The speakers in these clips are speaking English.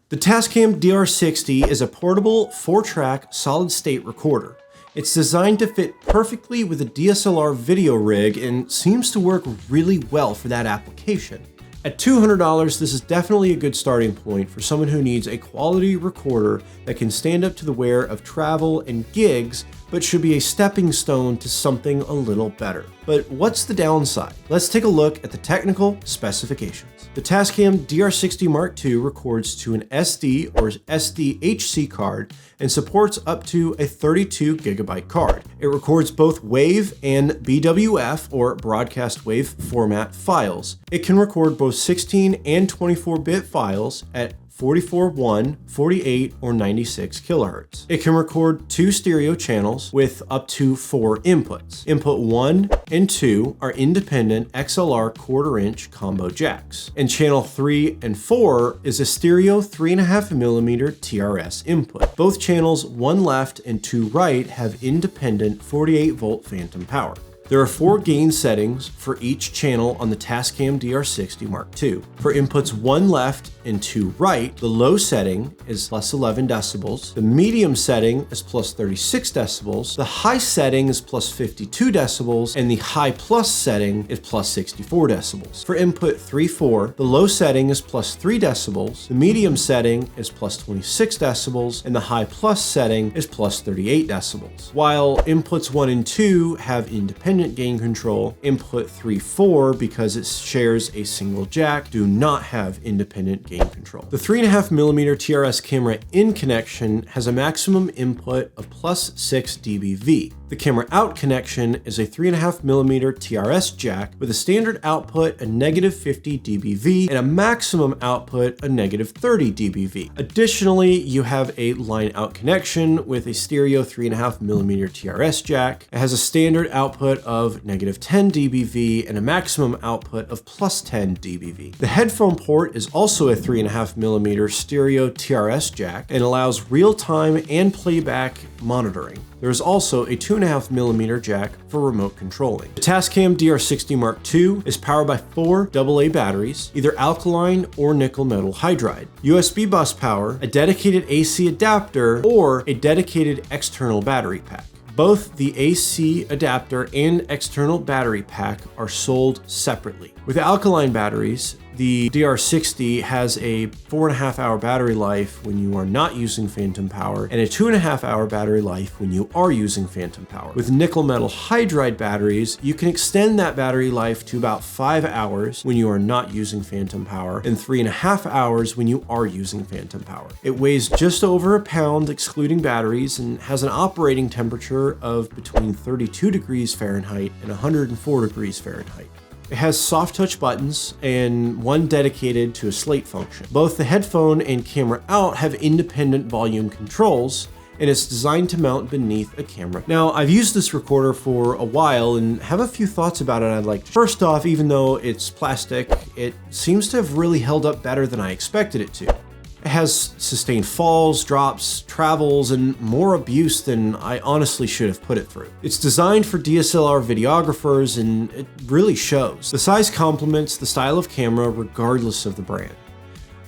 The Tascam DR-60 is a portable 4-track solid-state recorder. It's designed to fit perfectly with a DSLR video rig and seems to work really well for that application. At $200, this is definitely a good starting point for someone who needs a quality recorder that can stand up to the wear of travel and gigs, but should be a stepping stone to something a little better. But what's the downside? Let's take a look at the technical specifications. The Tascam DR-60 Mark II records to an SD or SDHC card and supports up to a 32 gigabyte card. It records both WAV and BWF or broadcast wave format files. It can record both 16 and 24-bit files at 44.1, 48, or 96 kilohertz. It can record 2 stereo channels with up to 4 inputs. Input 1 and 2 are independent XLR 1/4-inch combo jacks. And channel 3 and 4 is a stereo 3.5mm TRS input. Both channels 1 left and 2 right have independent 48-volt phantom power. There are 4 gain settings for each channel on the Tascam DR-60 Mark II. For inputs 1 left and 2 right, the low setting is plus 11 decibels, the medium setting is plus 36 decibels, the high setting is plus 52 decibels, and the high plus setting is plus 64 decibels. For input 3-4, the low setting is plus 3 decibels, the medium setting is plus 26 decibels, and the high plus setting is plus 38 decibels. While inputs 1 and 2 have independent gain control, input 3-4, because it shares a single jack, do not have independent gain control. The 3.5mm TRS camera in connection has a maximum input of plus 6 dBV. The camera out connection is a 3.5mm TRS jack with a standard output of -50 dBV and a maximum output of -30 dBV. Additionally, you have a line out connection with a stereo 3.5mm TRS jack. It has a standard output of -10 dBV and a maximum output of plus 10 dBV. The headphone port is also a 3.5mm stereo TRS jack and allows real-time and playback monitoring. There is also a 2.5mm jack for remote controlling. The Tascam DR-60 Mark II is powered by 4 AA batteries, either alkaline or nickel metal hydride, USB bus power, a dedicated AC adapter, or a dedicated external battery pack. Both the AC adapter and external battery pack are sold separately. With alkaline batteries, the DR-60 has a 4.5-hour battery life when you are not using phantom power and a 2.5-hour battery life when you are using phantom power. With nickel metal hydride batteries, you can extend that battery life to about 5 hours when you are not using phantom power and 3.5 hours when you are using phantom power. It weighs just over a pound excluding batteries and has an operating temperature of between 32 degrees Fahrenheit and 104 degrees Fahrenheit. It has soft touch buttons and one dedicated to a slate function. Both the headphone and camera out have independent volume controls, and it's designed to mount beneath a camera. Now, I've used this recorder for a while and have a few thoughts about it I'd like to. First off, even though it's plastic, it seems to have really held up better than I expected it to. It has sustained falls, drops, travels, and more abuse than I honestly should have put it through. It's designed for DSLR videographers, and it really shows. The size complements the style of camera regardless of the brand.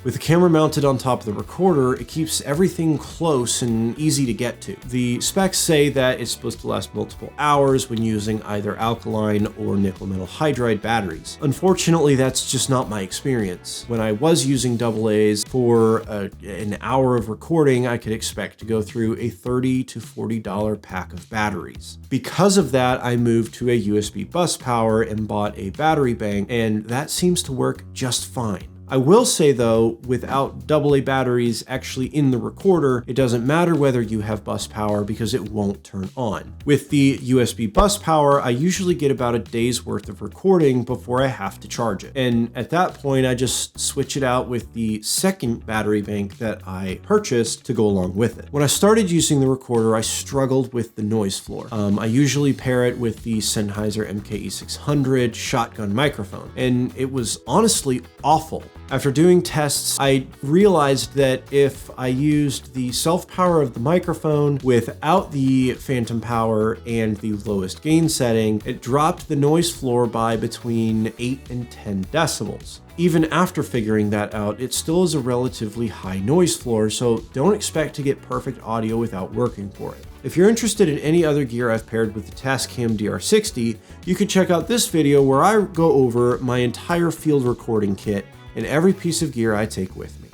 With the camera mounted on top of the recorder, it keeps everything close and easy to get to. The specs say that it's supposed to last multiple hours when using either alkaline or nickel metal hydride batteries. Unfortunately, that's just not my experience. When I was using AA's for an hour of recording, I could expect to go through a $30 to $40 pack of batteries. Because of that, I moved to a USB bus power and bought a battery bank, and that seems to work just fine. I will say though, without AA batteries actually in the recorder, it doesn't matter whether you have bus power because it won't turn on. With the USB bus power, I usually get about a day's worth of recording before I have to charge it. And at that point, I just switch it out with the second battery bank that I purchased to go along with it. When I started using the recorder, I struggled with the noise floor. I usually pair it with the Sennheiser MKE600 shotgun microphone, and it was honestly awful. After doing tests, I realized that if I used the self-power of the microphone without the phantom power and the lowest gain setting, it dropped the noise floor by between 8 and 10 decibels. Even after figuring that out, it still is a relatively high noise floor, so don't expect to get perfect audio without working for it. If you're interested in any other gear I've paired with the Tascam DR-60, you can check out this video where I go over my entire field recording kit and every piece of gear I take with me.